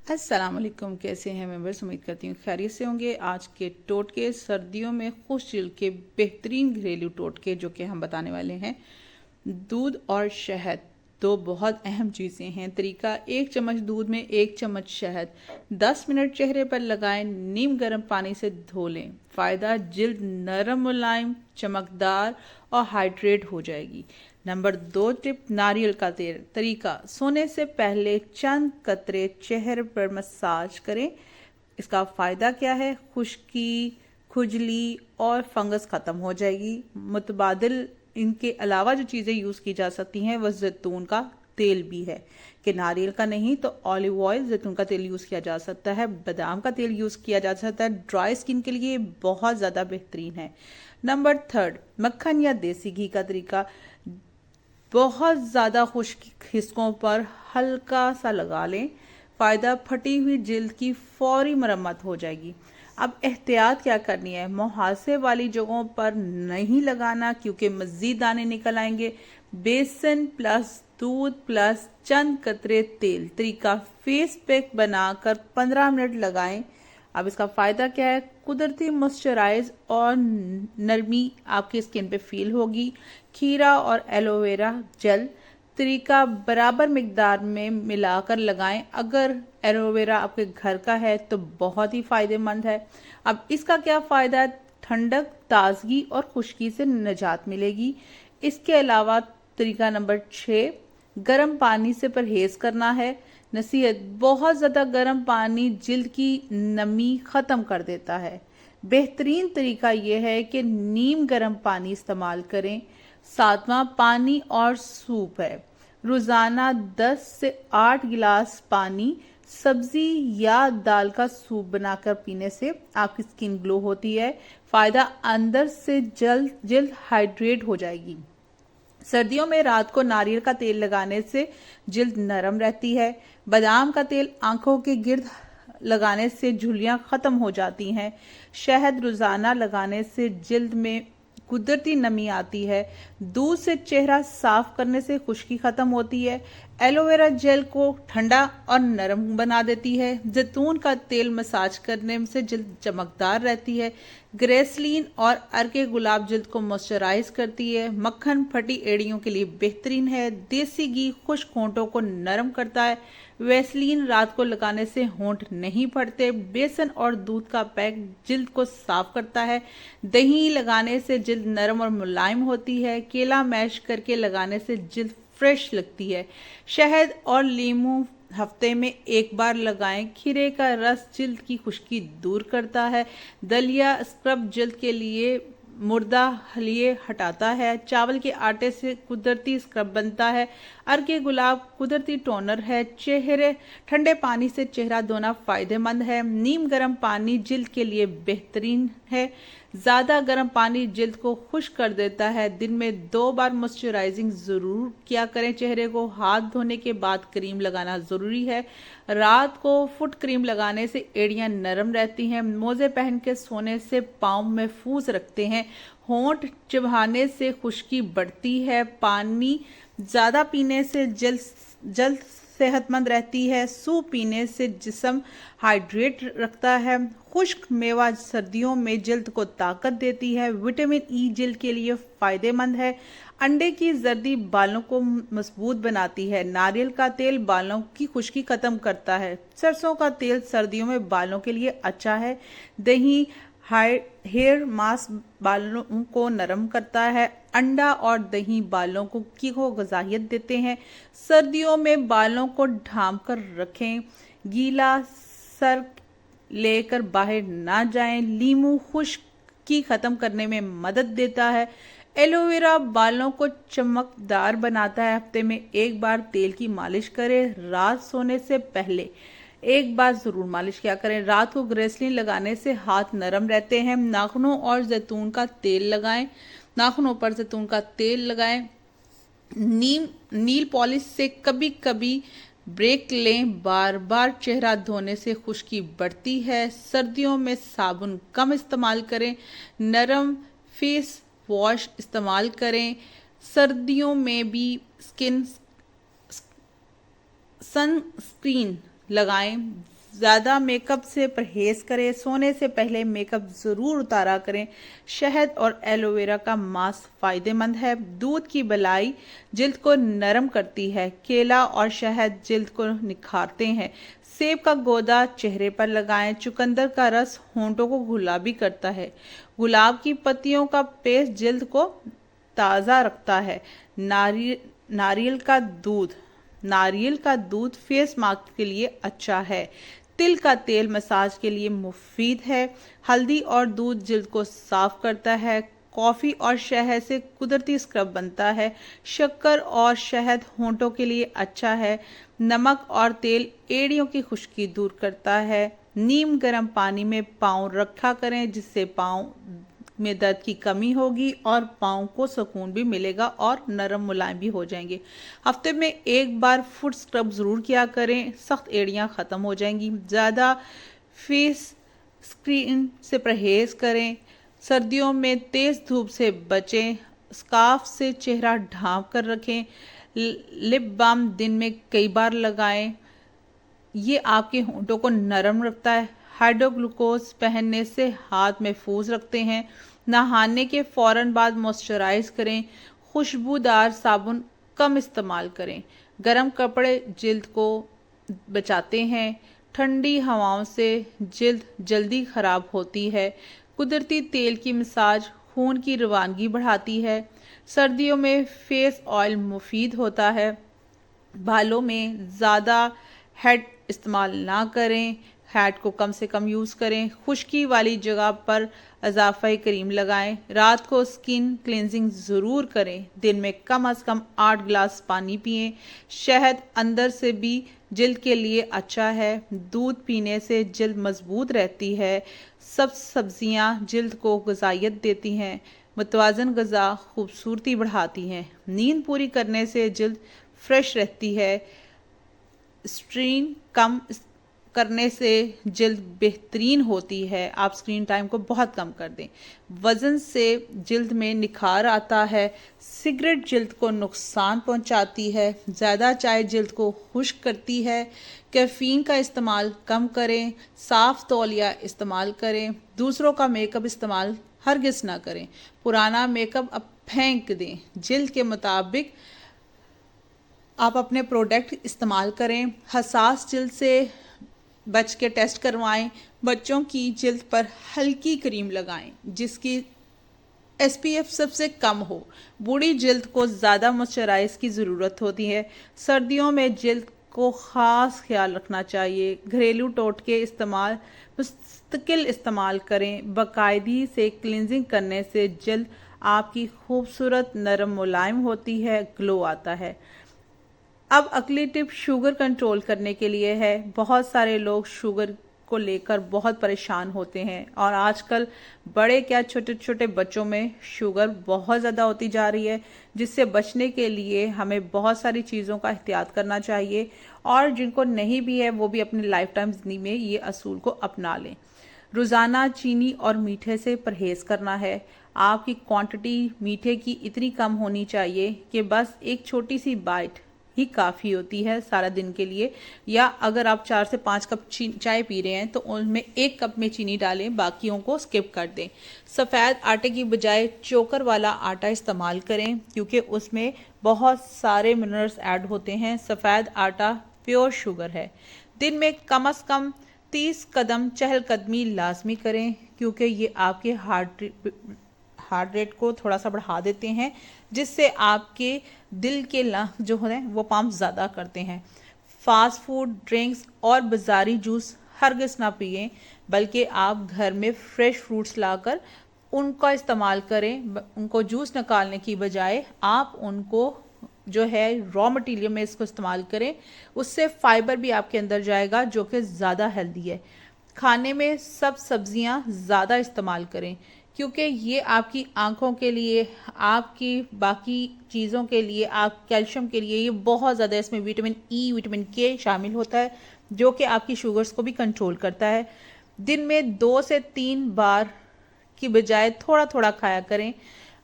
अस्सलाम वालेकुम। कैसे हैं मेंबर्स? उम्मीद करती हूँ खैरियत से होंगे। आज के टोटके सर्दियों में खुश दिल के बेहतरीन घरेलू टोटके जो कि हम बताने वाले हैं। दूध और शहद दो बहुत अहम चीज़ें हैं। तरीका: 1 चम्मच दूध में 1 चम्मच शहद, 10 मिनट चेहरे पर लगाएं, नीम गर्म पानी से धो लें। फ़ायदा: जिल्द नरम, मुलायम, चमकदार और हाइड्रेट हो जाएगी। नंबर 2 टिप: नारियल का तेल। तरीका: सोने से पहले चंद कतरे चेहरे पर मसाज करें। इसका फ़ायदा क्या है? खुश्की, खुजली और फंगस ख़त्म हो जाएगी। मुतबादिल इनके अलावा जो चीज़ें यूज़ की जा सकती हैं वह जैतून का तेल भी है, कि नारियल का नहीं तो ऑलिव ऑयल, जैतून का तेल यूज़ किया जा सकता है, बादाम का तेल यूज़ किया जा सकता है। ड्राई स्किन के लिए बहुत ज़्यादा बेहतरीन है। नंबर 3 मक्खन या देसी घी का तरीका: बहुत ज़्यादा खुश्क हिस्सों पर हल्का सा लगा लें। फ़ायदा: फटी हुई जिल्द की फौरी मरम्मत हो जाएगी। अब एहतियात क्या करनी है? मुहासे वाली जगहों पर नहीं लगाना क्योंकि मज़ीद दाने निकल आएंगे। बेसन प्लस दूध प्लस चंद कतरे तेल। तरीका: फेस पैक बनाकर 15 मिनट लगाएं। अब इसका फ़ायदा क्या है? कुदरती मॉइस्चराइज और नरमी आपकी स्किन पे फील होगी। खीरा और एलोवेरा जेल। तरीका: बराबर मिकदार में मिलाकर लगाएं। अगर एलोवेरा आपके घर का है तो बहुत ही फ़ायदेमंद है। अब इसका क्या फ़ायदा है? ठंडक, ताजगी और खुश्की से निजात मिलेगी। इसके अलावा तरीका नंबर 6 गर्म पानी से परहेज़ करना है। नसीहत: बहुत ज़्यादा गर्म पानी जिल्द की नमी ख़त्म कर देता है। बेहतरीन तरीका यह है कि नीम गर्म पानी इस्तेमाल करें। 7वां पानी और सूप है। रोज़ाना 10 से 8 गिलास पानी, सब्जी या दाल का सूप बनाकर पीने से आपकी स्किन ग्लो होती है। फ़ायदा: अंदर से जिल्द हाइड्रेट हो जाएगी। सर्दियों में रात को नारियल का तेल लगाने से जिल्द नरम रहती है। बादाम का तेल आंखों के गिर्द लगाने से झुर्रियाँ ख़त्म हो जाती हैं। शहद रोज़ाना लगाने से जिल्द में कुदरती नमी आती है। दूध से चेहरा साफ करने से खुश्की ख़त्म होती है। एलोवेरा जेल को ठंडा और नरम बना देती है। जैतून का तेल मसाज करने से जिल्द चमकदार रहती है। ग्रेसलीन और अर्के गुलाब जिल्द को मॉइस्चराइज करती है। मक्खन फटी एड़ियों के लिए बेहतरीन है। देसी घी खुश्क होंठों को नरम करता है। वैसलीन रात को लगाने से होंठ नहीं फटते। बेसन और दूध का पैक जिल्द को साफ करता है। दही लगाने से जिल्द नरम और मुलायम होती है। केला मैश करके लगाने से जिल्द फ्रेश लगती है। शहद और नींबू हफ्ते में 1 बार लगाएं। खीरे का रस जिल्द की खुश्की दूर करता है। दलिया स्क्रब जिल्द के लिए मुर्दा हलिये हटाता है। चावल के आटे से कुदरती स्क्रब बनता है। अर्के गुलाब कुदरती टोनर है। चेहरे ठंडे पानी से चेहरा धोना फ़ायदेमंद है। नीम गर्म पानी जिल्द के लिए बेहतरीन है। ज़्यादा गर्म पानी जिल्द को खुश्क कर देता है। दिन में 2 बार मॉइस्चराइजिंग ज़रूर किया करें। चेहरे को हाथ धोने के बाद क्रीम लगाना ज़रूरी है। रात को फुट क्रीम लगाने से एड़ियाँ नरम रहती हैं। मोजे पहन के सोने से पाँव महफूज रखते हैं। होंठ चिबाने से खुश्की बढ़ती है। पानी ज़्यादा पीने से जल्द सेहतमंद रहती है। सूप पीने से जिस्म हाइड्रेट रखता है। खुश्क मेवा सर्दियों में जिल्द को ताकत देती है। विटामिन ई जिल्द के लिए फ़ायदेमंद है। अंडे की जर्दी बालों को मजबूत बनाती है। नारियल का तेल बालों की खुश्की ख़त्म करता है। सरसों का तेल सर्दियों में बालों के लिए अच्छा है। दही हेयर मास्क बालों को नरम करता है। अंडा और दही बालों को गजाहियत देते हैं। सर्दियों में बालों को ढांप कर रखें। गीला सर लेकर बाहर ना जाएं। नींबू खुश्की ख़त्म करने में मदद देता है। एलोवेरा बालों को चमकदार बनाता है। हफ्ते में 1 बार तेल की मालिश करें। रात सोने से पहले 1 बार ज़रूर मालिश किया करें। रात को ग्रेसलीन लगाने से हाथ नरम रहते हैं। नाखूनों और जैतून का तेल लगाएं। नाखूनों पर जैतून का तेल लगाएं। नील पॉलिश से कभी कभी ब्रेक लें। बार बार चेहरा धोने से खुश्की बढ़ती है। सर्दियों में साबुन कम इस्तेमाल करें। नरम फेस वॉश इस्तेमाल करें। सर्दियों में भी सनस्क्रीन लगाएं। ज़्यादा मेकअप से परहेज़ करें। सोने से पहले मेकअप ज़रूर उतारा करें। शहद और एलोवेरा का मास्क फ़ायदेमंद है। दूध की बलाई जिल्द को नरम करती है। केला और शहद जिल्द को निखारते हैं। सेब का गोदा चेहरे पर लगाएं। चुकंदर का रस होंठों को गुलाबी करता है। गुलाब की पत्तियों का पेस्ट जिल्द को ताज़ा रखता है। नारियल का दूध फेस मास्क के लिए अच्छा है। तिल का तेल मसाज के लिए मुफीद है। हल्दी और दूध जिल्द को साफ करता है। कॉफ़ी और शहद से कुदरती स्क्रब बनता है। शक्कर और शहद होंठों के लिए अच्छा है। नमक और तेल एड़ियों की खुश्की दूर करता है। नीम गर्म पानी में पाँव रखा करें, जिससे पाँव में दर्द की कमी होगी और पाँव को सुकून भी मिलेगा और नरम मुलायम भी हो जाएंगे। हफ्ते में एक बार फुट स्क्रब ज़रूर किया करें, सख्त एड़ियाँ ख़त्म हो जाएंगी। ज़्यादा फेस स्क्रीन से परहेज़ करें। सर्दियों में तेज़ धूप से बचें। स्कार्फ से चेहरा ढांप कर रखें। लिप बाम दिन में कई बार लगाएं। ये आपके होंठों को नरम रखता है। हाइड्रोग्लूकोज पहनने से हाथ महफूज रखते हैं। नहाने के फ़ौरन बाद मॉइस्चराइज करें। खुशबूदार साबुन कम इस्तेमाल करें। गर्म कपड़े जिल्द को बचाते हैं। ठंडी हवाओं से जिल्द जल्दी ख़राब होती है। कुदरती तेल की मसाज खून की रवानगी बढ़ाती है। सर्दियों में फेस ऑयल मुफीद होता है। बालों में ज़्यादा हेड इस्तेमाल ना करें। हेड को कम से कम यूज़ करें। खुश्की वाली जगह पर इजाफाई क्रीम लगाएं। रात को स्किन क्लेंजिंग ज़रूर करें। दिन में कम से कम 8 गिलास पानी पिएं। शहद अंदर से भी जिल्द के लिए अच्छा है। दूध पीने से जिल्द मजबूत रहती है। सब सब्जियां जिल्द को ग़िज़ाइयत देती हैं। मुतवाज़न ग़िज़ा खूबसूरती बढ़ाती हैं। नींद पूरी करने से जिल्द फ्रेश रहती है। स्ट्रेन कम करने से जिल्द बेहतरीन होती है। आप स्क्रीन टाइम को बहुत कम कर दें। वज़न से जिल्द में निखार आता है। सिगरेट जिल्द को नुकसान पहुंचाती है। ज़्यादा चाय जिल्द को खुश्क करती है। कैफ़ीन का इस्तेमाल कम करें। साफ़ तौलिया इस्तेमाल करें। दूसरों का मेकअप इस्तेमाल हरगिज़ ना करें। पुराना मेकअप अब फेंक दें। जिल्द के मुताबिक आप अपने प्रोडक्ट इस्तेमाल करें। हसास जिल्द से बच के टेस्ट करवाएं। बच्चों की जिल्द पर हल्की क्रीम लगाएं जिसकी SPF सबसे कम हो। बूढ़ी जिल्द को ज़्यादा मॉइस्चराइज की ज़रूरत होती है। सर्दियों में जिल्द को ख़ास ख्याल रखना चाहिए। घरेलू टोटके मुस्तकिल इस्तेमाल करें। बाकायदगी से क्लिनजिंग करने से जिल्द आपकी खूबसूरत नरम मुलायम होती है, ग्लो आता है। अब अगली टिप शुगर कंट्रोल करने के लिए है। बहुत सारे लोग शुगर को लेकर बहुत परेशान होते हैं और आजकल बड़े क्या छोटे छोटे बच्चों में शुगर बहुत ज़्यादा होती जा रही है, जिससे बचने के लिए हमें बहुत सारी चीज़ों का एहतियात करना चाहिए और जिनको नहीं भी है वो भी अपनी लाइफ टाइम ज़िंदगी में ये असूल को अपना लें। रोज़ाना चीनी और मीठे से परहेज़ करना है। आपकी क्वांटिटी मीठे की इतनी कम होनी चाहिए कि बस एक छोटी सी बाइट ही काफ़ी होती है सारा दिन के लिए। या अगर आप 4 से 5 कप चाय पी रहे हैं तो उनमें 1 कप में चीनी डालें, बाकियों को स्किप कर दें। सफ़ेद आटे की बजाय चोकर वाला आटा इस्तेमाल करें क्योंकि उसमें बहुत सारे मिनरल्स ऐड होते हैं। सफ़ेद आटा प्योर शुगर है। दिन में कम से कम 30 कदम चहलकदमी लाजमी करें क्योंकि ये आपके हार्ट रेट को थोड़ा सा बढ़ा देते हैं, जिससे आपके दिल के लंग जो हैं वो पंप ज़्यादा करते हैं। फास्ट फूड, ड्रिंक्स और बाज़ारी जूस हरगिज़ ना पिएं, बल्कि आप घर में फ्रेश फ्रूट्स लाकर उनका इस्तेमाल करें। उनको जूस निकालने की बजाय आप उनको जो है रॉ मटेरियल में इसको इस्तेमाल करें। उससे फाइबर भी आपके अंदर जाएगा जो कि ज़्यादा हेल्दी है। खाने में सब सब्जियां ज़्यादा इस्तेमाल करें क्योंकि ये आपकी आंखों के लिए, आपकी बाकी चीज़ों के लिए, आप कैल्शियम के लिए ये बहुत ज़्यादा, इसमें विटामिन E, विटामिन K शामिल होता है जो कि आपकी शुगर्स को भी कंट्रोल करता है। दिन में 2 से 3 बार की बजाय थोड़ा थोड़ा खाया करें।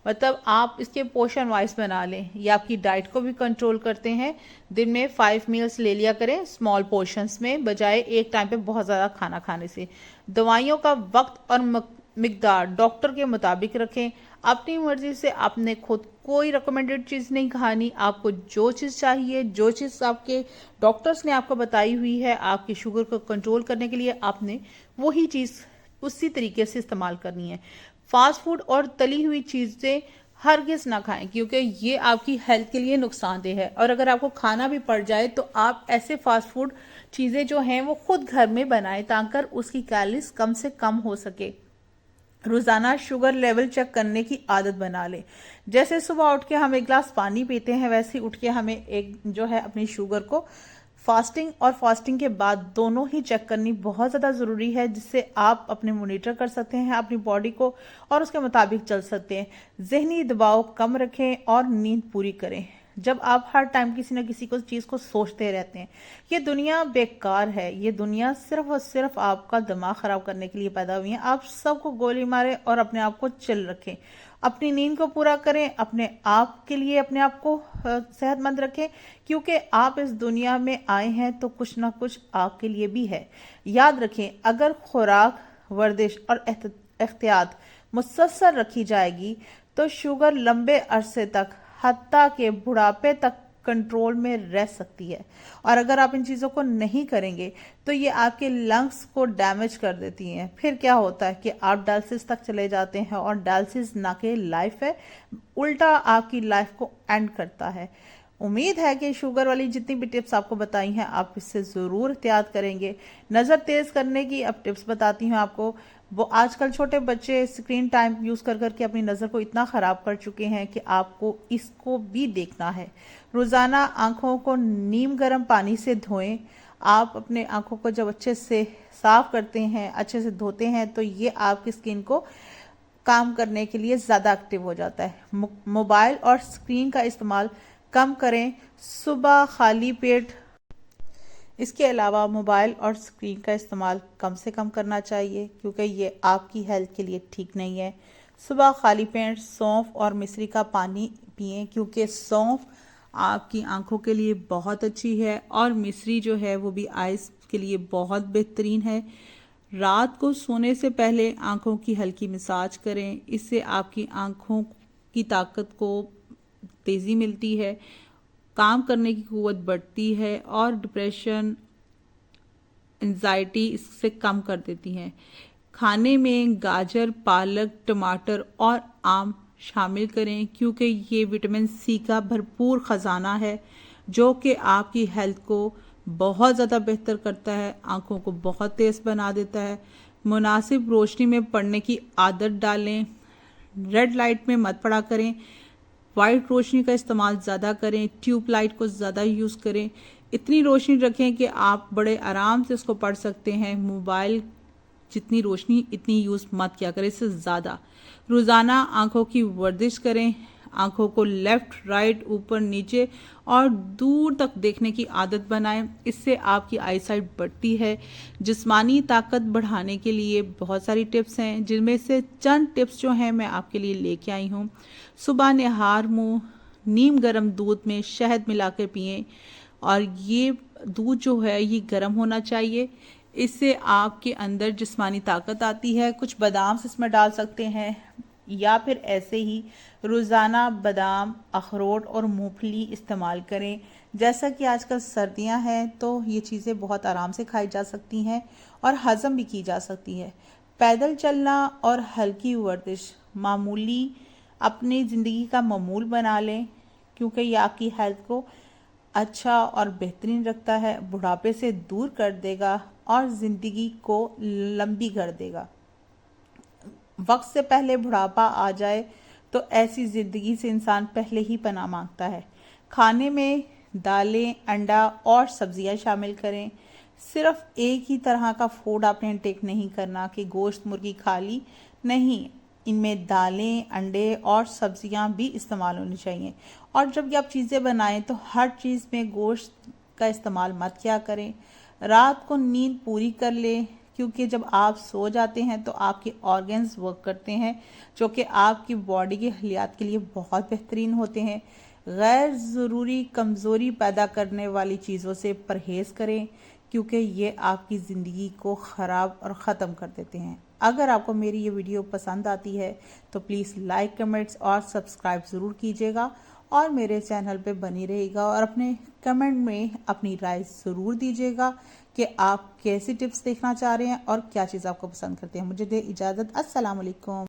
मतलब आप इसके पोर्शन वाइज बना लें। ये आपकी डाइट को भी कंट्रोल करते हैं। दिन में 5 मील्स ले लिया करें स्मॉल पोर्शंस में, बजाय एक टाइम पे बहुत ज़्यादा खाना खाने से। दवाइयों का वक्त और मिकदार डॉक्टर के मुताबिक रखें। अपनी मर्जी से आपने खुद कोई रिकमेंडेड चीज़ नहीं खानी। आपको जो चीज़ चाहिए, जो चीज़ आपके डॉक्टर्स ने आपको बताई हुई है आपकी शुगर को कंट्रोल करने के लिए, आपने वही चीज़ उसी तरीके से इस्तेमाल करनी है। फास्ट फूड और तली हुई चीज़ें हरगिज़ ना खाएं, क्योंकि ये आपकी हेल्थ के लिए नुकसानदेह है। और अगर आपको खाना भी पड़ जाए तो आप ऐसे फास्ट फूड चीज़ें जो हैं वो खुद घर में बनाएं, ताकि उसकी कैलोरीज कम से कम हो सके। रोज़ाना शुगर लेवल चेक करने की आदत बना लें। जैसे सुबह उठ के हम एक गिलास पानी पीते हैं, वैसे ही उठ के हमें एक जो है अपनी शुगर को फास्टिंग और फास्टिंग के बाद दोनों ही चेक करनी बहुत ज़्यादा ज़रूरी है, जिससे आप अपने मॉनिटर कर सकते हैं अपनी बॉडी को और उसके मुताबिक चल सकते हैं। ज़हनी दबाव कम रखें और नींद पूरी करें। जब आप हर टाइम किसी न किसी को चीज़ को सोचते रहते हैं, ये दुनिया बेकार है। ये दुनिया सिर्फ और सिर्फ आपका दिमाग ख़राब करने के लिए पैदा हुई है। आप सबको गोली मारें और अपने आप को चिल रखें। अपनी नींद को पूरा करें, अपने आप के लिए अपने आप को सेहतमंद रखें, क्योंकि आप इस दुनिया में आए हैं तो कुछ ना कुछ आपके लिए भी है। याद रखें, अगर खुराक, वर्जिश और एहतियात मुसलसल रखी जाएगी तो शुगर लंबे अरसे तक, हत्ता के बुढ़ापे तक कंट्रोल में रह सकती है। और अगर आप इन चीज़ों को नहीं करेंगे तो ये आपके लंग्स को डैमेज कर देती हैं। फिर क्या होता है कि आप डायलिसिस तक चले जाते हैं, और डायलिसिस ना कि लाइफ है, उल्टा आपकी लाइफ को एंड करता है। उम्मीद है कि शुगर वाली जितनी भी टिप्स आपको बताई हैं आप इससे ज़रूर एहतियात करेंगे। नज़र तेज़ करने की अब टिप्स बताती हूँ आपको। वो आजकल छोटे बच्चे स्क्रीन टाइम यूज़ कर करके अपनी नज़र को इतना ख़राब कर चुके हैं कि आपको इसको भी देखना है। रोज़ाना आँखों को नीम गर्म पानी से धोएं। आप अपने आँखों को जब अच्छे से साफ़ करते हैं, अच्छे से धोते हैं, तो ये आपकी स्किन को काम करने के लिए ज़्यादा एक्टिव हो जाता है। मोबाइल और स्क्रीन का इस्तेमाल कम करें। सुबह खाली पेट, इसके अलावा मोबाइल और स्क्रीन का इस्तेमाल कम से कम करना चाहिए, क्योंकि ये आपकी हेल्थ के लिए ठीक नहीं है। सुबह खाली पेट सौंफ और मिश्री का पानी पिएं, क्योंकि सौंफ आपकी आंखों के लिए बहुत अच्छी है और मिश्री जो है वो भी आइज़ के लिए बहुत बेहतरीन है। रात को सोने से पहले आंखों की हल्की मसाज करें, इससे आपकी आंखों की ताकत को तेज़ी मिलती है, काम करने की कुव्वत बढ़ती है और डिप्रेशन, एंजाइटी इससे कम कर देती हैं। खाने में गाजर, पालक, टमाटर और आम शामिल करें, क्योंकि ये विटामिन सी का भरपूर ख़जाना है, जो कि आपकी हेल्थ को बहुत ज़्यादा बेहतर करता है, आँखों को बहुत तेज़ बना देता है। मुनासिब रोशनी में पढ़ने की आदत डालें। रेड लाइट में मत पढ़ा करें। वाइट रोशनी का इस्तेमाल ज़्यादा करें। ट्यूब लाइट को ज़्यादा यूज़ करें। इतनी रोशनी रखें कि आप बड़े आराम से उसको पढ़ सकते हैं। मोबाइल जितनी रोशनी इतनी यूज़ मत किया करें, इससे ज़्यादा। रोज़ाना आँखों की वर्जिश करें। आँखों को लेफ़्ट, राइट, ऊपर, नीचे और दूर तक देखने की आदत बनाएं। इससे आपकी आईसाइट बढ़ती है। जिस्मानी ताकत बढ़ाने के लिए बहुत सारी टिप्स हैं, जिनमें से चंद टिप्स जो हैं मैं आपके लिए लेके आई हूँ। सुबह निहार मुँह नीम गर्म दूध में शहद मिला कर पिएँ, और ये दूध जो है ये गर्म होना चाहिए। इससे आपके अंदर जिस्मानी ताकत आती है। कुछ बादाम इसमें डाल सकते हैं, या फिर ऐसे ही रोज़ाना बादाम, अखरोट और मूंगफली इस्तेमाल करें। जैसा कि आजकल सर्दियां हैं तो ये चीज़ें बहुत आराम से खाई जा सकती हैं और हज़म भी की जा सकती है। पैदल चलना और हल्की वर्जिश मामूली अपनी ज़िंदगी का मामूल बना लें, क्योंकि ये आपकी हेल्थ को अच्छा और बेहतरीन रखता है, बुढ़ापे से दूर कर देगा और ज़िंदगी को लंबी कर देगा। वक्त से पहले बुढ़ापा आ जाए तो ऐसी ज़िंदगी से इंसान पहले ही पनाह मांगता है। खाने में दालें, अंडा और सब्जियां शामिल करें। सिर्फ एक ही तरह का फूड आपने इंटेक नहीं करना कि गोश्त, मुर्गी खा ली, नहीं। इनमें दालें, अंडे और सब्जियां भी इस्तेमाल होनी चाहिए। और जब ये आप चीज़ें बनाएं तो हर चीज़ में गोश्त का इस्तेमाल मत किया करें। रात को नींद पूरी कर लें। क्योंकि जब आप सो जाते हैं तो आपके ऑर्गन्स वर्क करते हैं जो कि आपकी बॉडी की हलियात के लिए बहुत बेहतरीन होते हैं। गैर ज़रूरी कमज़ोरी पैदा करने वाली चीज़ों से परहेज़ करें क्योंकि ये आपकी ज़िंदगी को ख़राब और ख़त्म कर देते हैं। अगर आपको मेरी ये वीडियो पसंद आती है तो प्लीज़ लाइक, कमेंट्स और सब्सक्राइब ज़रूर कीजिएगा और मेरे चैनल पे बनी रहेगा और अपने कमेंट में अपनी राय ज़रूर दीजिएगा कि आप कैसी टिप्स देखना चाह रहे हैं और क्या चीज़ आपको पसंद करते हैं। मुझे दे इजाज़त। अस्सलाम वालेकुम।